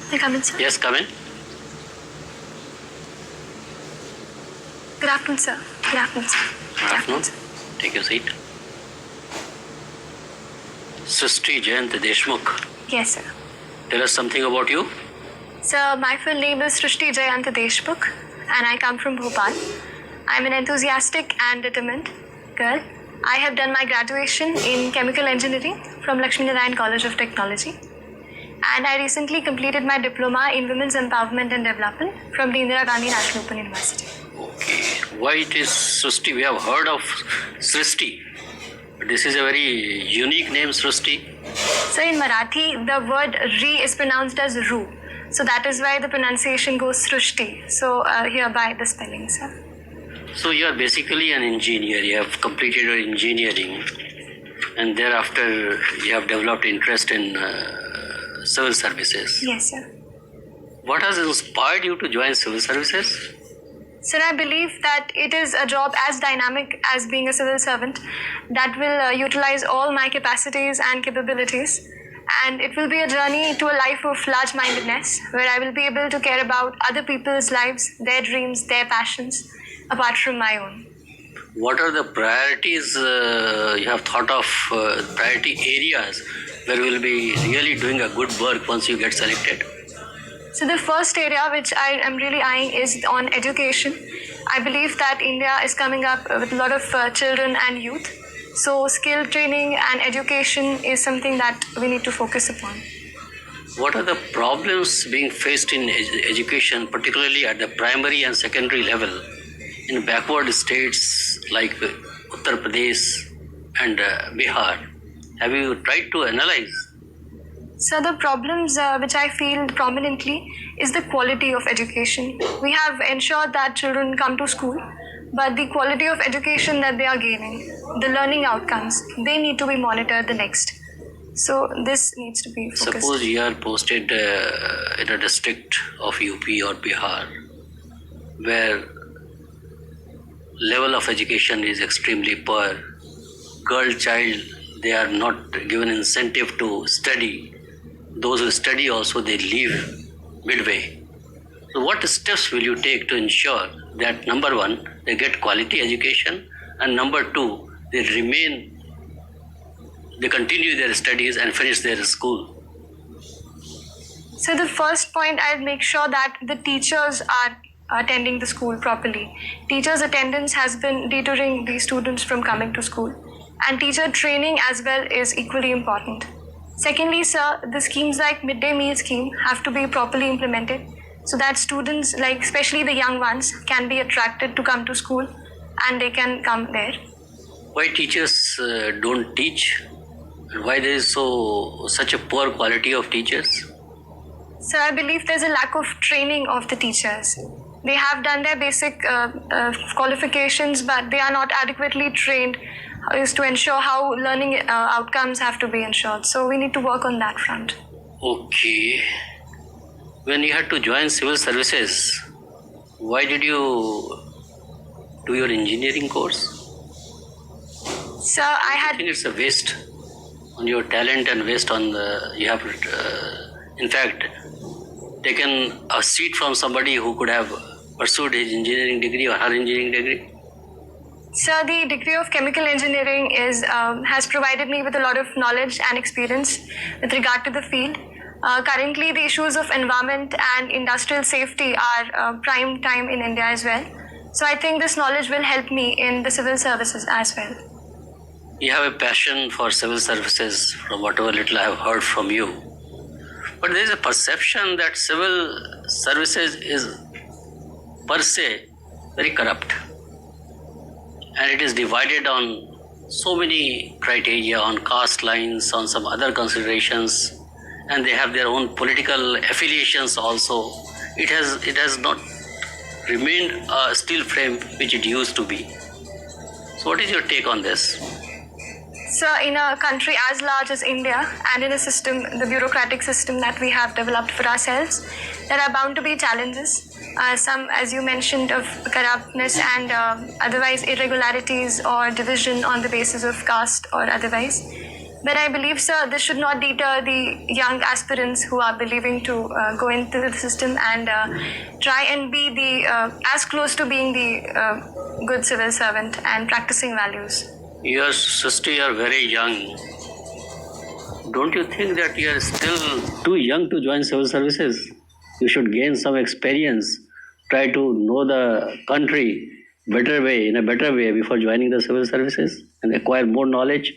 May I come in, sir? Yes, come in. Good afternoon, sir. Good afternoon, sir. Good afternoon. Take your seat. Shrusti Deshmukh. Yes, sir. Tell us something about you. Sir, my full name is Shrusti Deshmukh, and I come from Bhopal. I'm an enthusiastic and determined girl. I have done my graduation in chemical engineering from Lakshmi Narayan College of Technology. And I recently completed my diploma in women's empowerment and development from the Indira Gandhi National Open University. Okay. Why it is Shrusti? We have heard of Shrusti. This is a very unique name, Shrusti. So in Marathi, the word Ri is pronounced as Ru. So that is why the pronunciation goes Shrusti. So hereby the spelling, sir. So you are basically an engineer. You have completed your engineering, and thereafter you have developed interest in civil services. Yes, sir. What has inspired you to join civil services? Sir, I believe that it is a job as dynamic as being a civil servant that will utilize all my capacities and capabilities. And it will be a journey to a life of large-mindedness where I will be able to care about other people's lives, their dreams, their passions, apart from my own. What are the priorities you have thought of, priority areas where you will be really doing a good work once you get selected? So the first area which I am really eyeing is on education. I believe that India is coming up with a lot of children and youth. So skill training and education is something that we need to focus upon. What are the problems being faced in education, particularly at the primary and secondary level, in backward states like Uttar Pradesh and Bihar? Have you tried to analyze? So the problems which I feel prominently is the quality of education. We have ensured that children come to school, but the quality of education that they are gaining, the learning outcomes, they need to be monitored the next. So this needs to be focused. Suppose you are posted in a district of UP or Bihar where level of education is extremely poor. Girl child, they are not given incentive to study. Those who study also, they leave midway. So what steps will you take to ensure that number one, they get quality education, and number two, they continue their studies and finish their school? So the first point, I'll make sure that the teachers are attending the school properly. Teachers' attendance has been deterring the students from coming to school. And teacher training as well is equally important. Secondly, sir, the schemes like midday meal scheme have to be properly implemented so that students, like especially the young ones, can be attracted to come to school and they can come there. Why teachers don't teach? And why there is such a poor quality of teachers? So I believe there's a lack of training of the teachers. They have done their basic qualifications, but they are not adequately trained is to ensure how learning outcomes have to be ensured. So we need to work on that front. Okay. When you had to join civil services, why did you do your engineering course? Sir, I think it's a waste on your talent and waste on you have in fact taken a seat from somebody who could have pursued his engineering degree or her engineering degree. Sir, the degree of chemical engineering has provided me with a lot of knowledge and experience with regard to the field. Currently, the issues of environment and industrial safety are prime time in India as well. So I think this knowledge will help me in the civil services as well. You have a passion for civil services from whatever little I have heard from you. But there is a perception that civil services is per se very corrupt. And it is divided on so many criteria, on caste lines, on some other considerations, and they have their own political affiliations also. It has not remained a steel frame which it used to be. So what is your take on this? So in a country as large as India and in a system, the bureaucratic system that we have developed for ourselves, there are bound to be challenges. Some, as you mentioned, of corruptness and otherwise irregularities or division on the basis of caste or otherwise. But I believe, sir, this should not deter the young aspirants who are believing to go into the system and try and be the as close to being the good civil servant and practicing values. Shrusti, you are very young. Don't you think that you are still too young to join civil services? You should gain some experience, try to know the country in a better way before joining the civil services and acquire more knowledge.